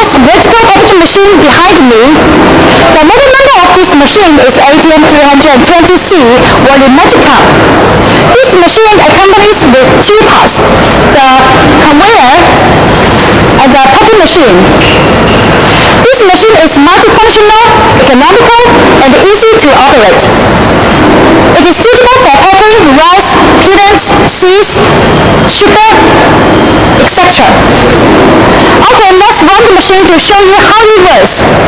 this vertical packing machine behind me, the model number of this machine is ATM 320C volumetric cup. This machine accompanies with two parts, the conveyor and the packing machine. This machine is multifunctional, economical, and easy to operate. It is suitable for packing rice, peanuts, seeds, sugar, etc. Okay, let's run the machine to show you how it works.